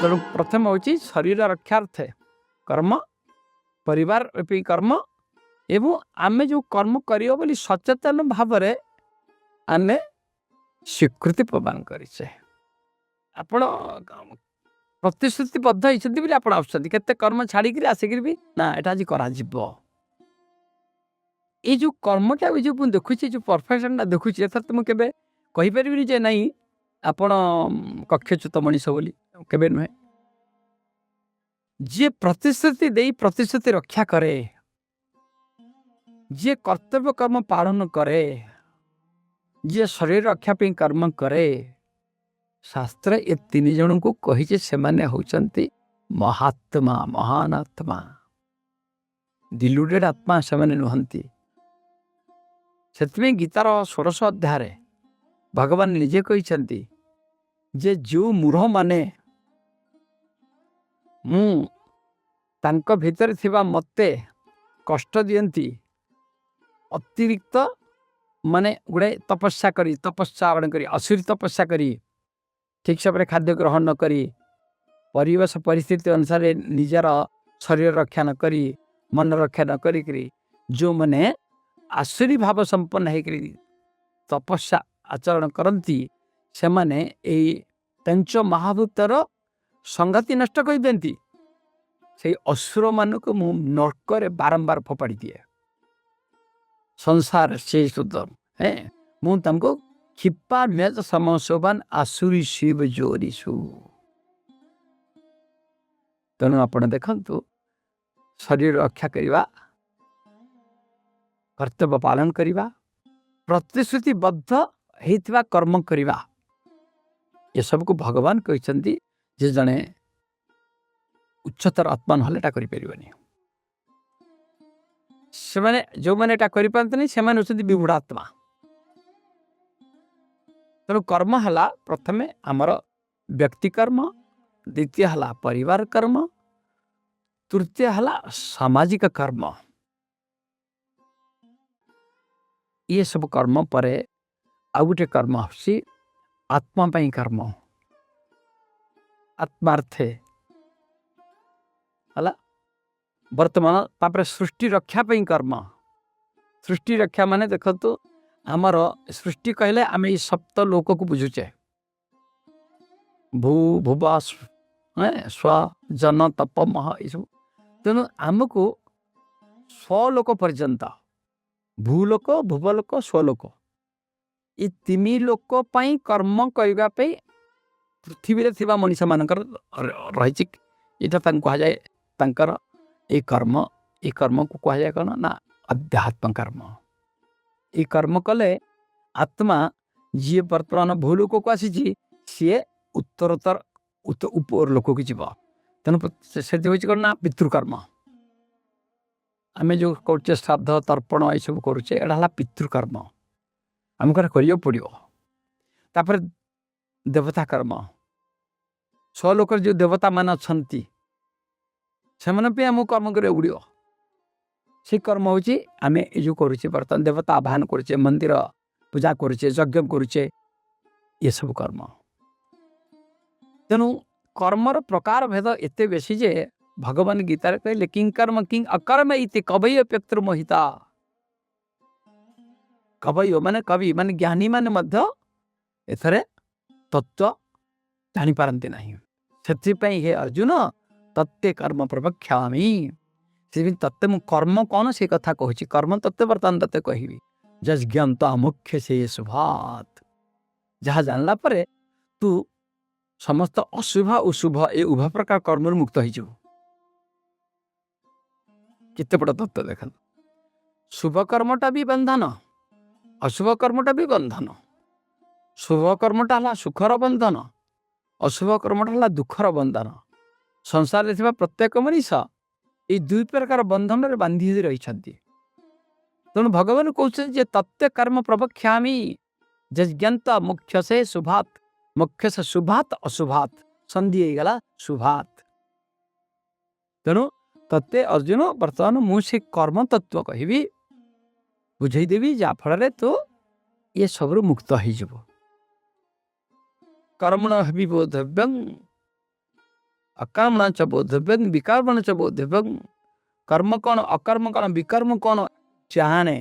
तेणु प्रथम हूँ शरीर रक्षार्थे कर्म परिवार कर्म एवं आमे जो कर्म करियो बोली सचेतन भाव आमे स्वीकृति प्रदान करिछे आपण प्रतिश्रुतिबद्ध होइछन्ति बोली आपण आउछन्ति केते कर्म छाड़ी आसिक भी ना एटा आज करा जिवो ये जो कर्मटा जो देखुची जो परफेक्शन देखुची एथर तुम केबे कहि परिबिनी जे नहीं आपण कक्षच्युत मनीष बोली केबे नुहे जे प्रतिश्रुति देई प्रतिश्रुति रक्षा करे जे कर्तव्य कर्म पालन करे जे शरीर रक्षा पे कर्म करे शास्त्र ए तीन जन को कही से माने होचंती महात्मा महान आत्मा डिल्यूटेड आत्मा से माने नुहंती सेतमे गीतार 16 अध्याय भगवान निजे कहिसंती जे जो मूढ़ माने मु तांक भीतर थिबा मते कष्ट दियंती अतिरिक्त माने गुड़े तपस्या करी असुरी तपस्या करी ठीक से खाद्य ग्रहण न करी परिवेश परिस्थिति अनुसार निजर शरीर रक्षा न करी मन रक्षा न करी जो माने आसुरी भाव संपन्न है तपस्या आचरण करती से माने पंच महाभूतर संगति नष्ट कर दियंती से असुर मान को मु नरक बारंबार फोपाड़ी दिए संसार से शुद्ध है मु तमको क्षिपा मेज समशोभन आसुरी शिव जोरीसु तेणु आपण देखंतु शरीर रक्षा करिवा कर्तव्य पालन करिवा प्रतिश्रुतिबद्ध हेतिवा कर्म करिवा ये सब को भगवान कहते जे जने उच्चतर आत्मा नहलेटा करि परिबनी से माने जो माने एटा करि पारतनी से माने होचंती विमूढ़ात्मा तेणु कर्म हला प्रथमे आमर व्यक्ति कर्म द्वितीय हला परिवार कर्म तृतीय हला सामाजिक कर्म ये सब कर्म पर आउ गोटे कर्म होसी आत्मा पई कर्म आत्मार्थे हला वर्तमान तापर सृष्टि रक्षा पई कर्म सृष्टि रक्षा माने देखतो आमर सृष्टि कहले आम ये सप्त लोक को बुझुचे भू भुवा स्व जन तप मह ये सब तेणु आमको स्वलोक पर्यंत भूलोक भुवलोक स्वलोक ये तीन लोक पाई कर्म करने पृथ्वी थिबा मनीष मानकर रही इटा कह जाए तांकर ये कर्म को कह जाए कौन ना अध्यात्म कर्म ये कर्म कले आत्मा जी वर्तमान भूलोक को आसी सी उत्तरोत्तर ऊपर लोक की जीव तेणु से कौन ना पितृकर्म आम जो कर श्राद्ध तर्पण ये सब करुचे एटा पितृकर्म आमको करियो पड़ो तापर देवता कर्म स्वलोक जो देवता मान अच्छा से आम कर्म कर उड़ो से कर्म हूँ आम जो करुचे बर्तमान देवता आह्वान करुचे मंदिर पूजा करुचे यज्ञ करुचे ये सब कर्म तेणु कर्मर प्रकार भेद एते बेसी जे भगवान गीतार कहले किं कर्म किं अकर्म इति कवय पितृमोहिता कवय माने कवि माने ज्ञानी माने मध्य एथरे तत्व जानी पारंती नहीं सेथिपई हे अर्जुन तत्ते कर्म प्रवक्ष्यामि से तत्ते मु कर्म कौन से कथा कहूँ कर्म तत्ते बर्तमान तत्ते कहबी जज्ञाता मुख्य से शुभात जहाँ जानला परे तू समस्त अशुभ और शुभ ए उभय प्रकार कर्म मुक्त हो केते बड़ तत्व देख शुभ कर्मटा भी बंधन अशुभ कर्मटा भी बंधन शुभ कर्मटा हला सुखर बंधन अशुभ कर्मटा हला दुखर बंधन संसार में प्रत्येक मनीष ये दुई प्रकार बंधन में बांधि रही तेणु भगवान कहते तत्व कर्म प्रवक्ष्यामि जज्ञाता मुख्य से शुभात मुख्य से शुभात अशुभात संधि गला शुभात तेणु तत्ते अर्जुन बर्तमान मुझे कर्म तत्व कहबी बुझेदेवी जाफल तो ये सब मुक्त हो कर्मण विबोधव्यं अकर्मण च बोद्धव्यं विकर्मण च बोद्धव्यं कर्म कौन अकर्म कौन विकर्म कौन जाने